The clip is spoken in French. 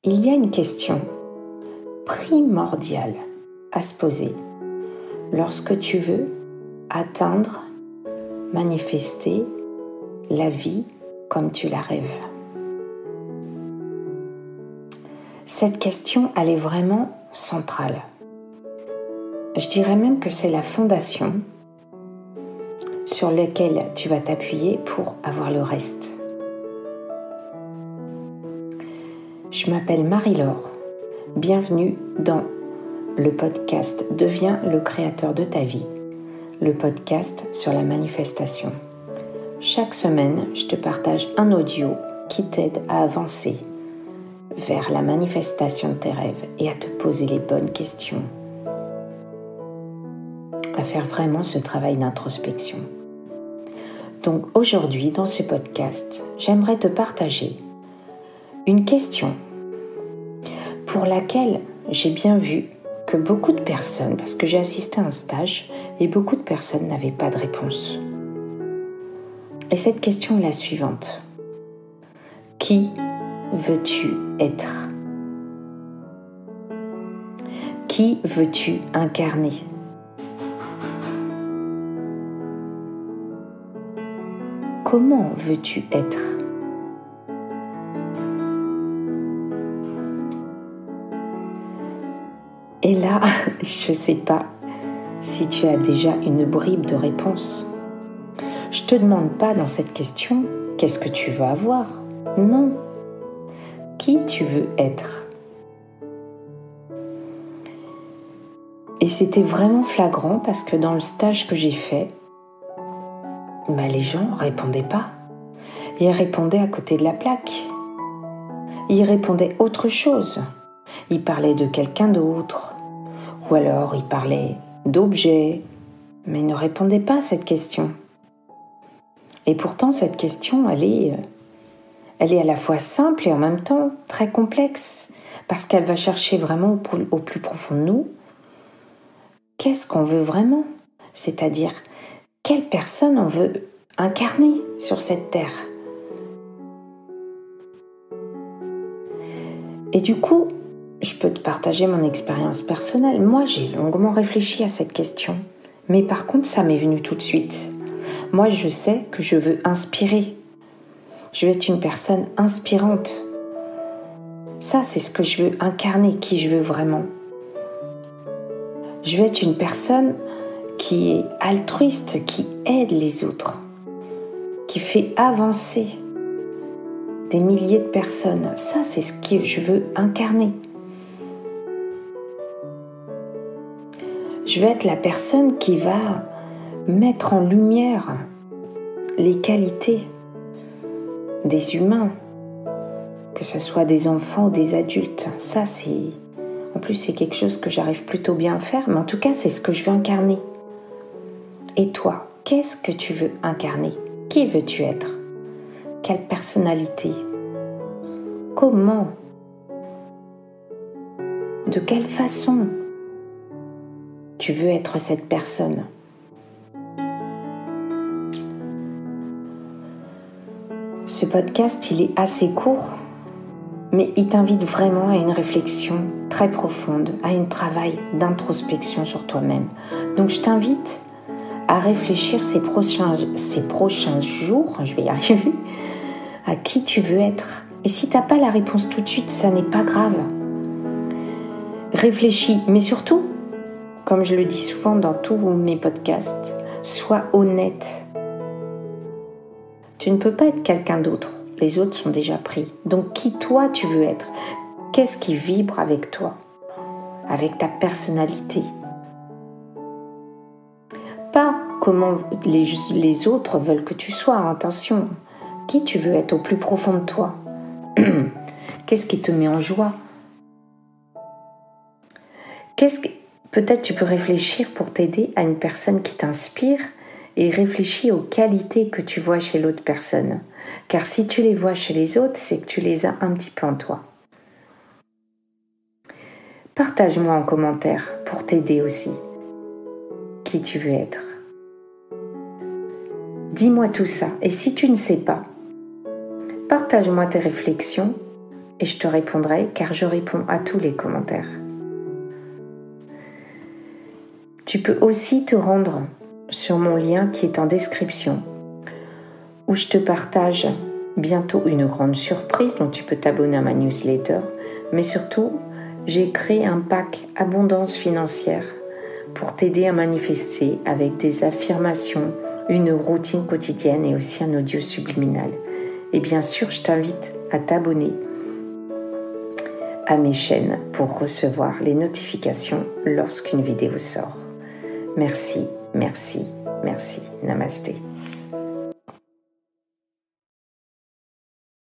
Il y a une question primordiale à se poser lorsque tu veux atteindre, manifester la vie comme tu la rêves. Cette question, elle est vraiment centrale. Je dirais même que c'est la fondation sur laquelle tu vas t'appuyer pour avoir le reste. Je m'appelle Marie-Laure. Bienvenue dans le podcast « Deviens le créateur de ta vie », le podcast sur la manifestation. Chaque semaine, je te partage un audio qui t'aide à avancer vers la manifestation de tes rêves et à te poser les bonnes questions, à faire vraiment ce travail d'introspection. Donc aujourd'hui, dans ce podcast, j'aimerais te partager une question pour laquelle j'ai bien vu que beaucoup de personnes, parce que j'ai assisté à un stage et beaucoup de personnes n'avaient pas de réponse. Et cette question est la suivante. Qui veux-tu être ? Qui veux-tu incarner ? Comment veux-tu être ? Et là, je ne sais pas si tu as déjà une bribe de réponse. Je ne te demande pas dans cette question qu'est-ce que tu veux avoir. Non. Qui tu veux être ? Et c'était vraiment flagrant parce que dans le stage que j'ai fait, les gens ne répondaient pas. Ils répondaient à côté de la plaque. Ils répondaient autre chose. Ils parlaient de quelqu'un d'autre. Ou alors ils parlaient d'objets. Mais ils ne répondaient pas à cette question. Et pourtant, cette question, elle est à la fois simple et en même temps très complexe. Parce qu'elle va chercher vraiment au plus profond de nous. Qu'est-ce qu'on veut vraiment ? C'est-à-dire, quelle personne on veut incarner sur cette terre ? Et du coup, je peux te partager mon expérience personnelle. Moi, j'ai longuement réfléchi à cette question. Mais par contre, ça m'est venu tout de suite. Moi, je sais que je veux inspirer. Je veux être une personne inspirante. Ça, c'est ce que je veux incarner, qui je veux vraiment. Je veux être une personne qui est altruiste, qui aide les autres, qui fait avancer des milliers de personnes. Ça, c'est ce que je veux incarner. Je veux être la personne qui va mettre en lumière les qualités des humains, que ce soit des enfants ou des adultes. Ça, en plus, c'est quelque chose que j'arrive plutôt bien à faire, mais en tout cas, c'est ce que je veux incarner. Et toi, qu'est-ce que tu veux incarner ? Qui veux-tu être ? Quelle personnalité ? Comment ? De quelle façon tu veux être cette personne ? Ce podcast, il est assez court, mais il t'invite vraiment à une réflexion très profonde, à un travail d'introspection sur toi-même. Donc je t'invite à réfléchir ces prochains jours, je vais y arriver, à qui tu veux être. Et si tu n'as pas la réponse tout de suite, ça n'est pas grave. Réfléchis, mais surtout, comme je le dis souvent dans tous mes podcasts, sois honnête. Tu ne peux pas être quelqu'un d'autre. Les autres sont déjà pris. Donc, qui toi tu veux être ? Qu'est-ce qui vibre avec toi ? Avec ta personnalité ? Pas comment les autres veulent que tu sois, attention. Qui tu veux être au plus profond de toi ? Qu'est-ce qui te met en joie ? Peut-être tu peux réfléchir pour t'aider à une personne qui t'inspire et réfléchis aux qualités que tu vois chez l'autre personne. Car si tu les vois chez les autres, c'est que tu les as un petit peu en toi. Partage-moi en commentaire pour t'aider aussi. Qui tu veux être ? Dis-moi tout ça. Et si tu ne sais pas, partage-moi tes réflexions et je te répondrai car je réponds à tous les commentaires. Tu peux aussi te rendre sur mon lien qui est en description où je te partage bientôt une grande surprise dont tu peux t'abonner à ma newsletter, mais surtout, j'ai créé un pack abondance financière pour t'aider à manifester avec des affirmations, une routine quotidienne et aussi un audio subliminal. Et bien sûr, je t'invite à t'abonner à mes chaînes pour recevoir les notifications lorsqu'une vidéo sort. Merci, merci, merci. Namasté.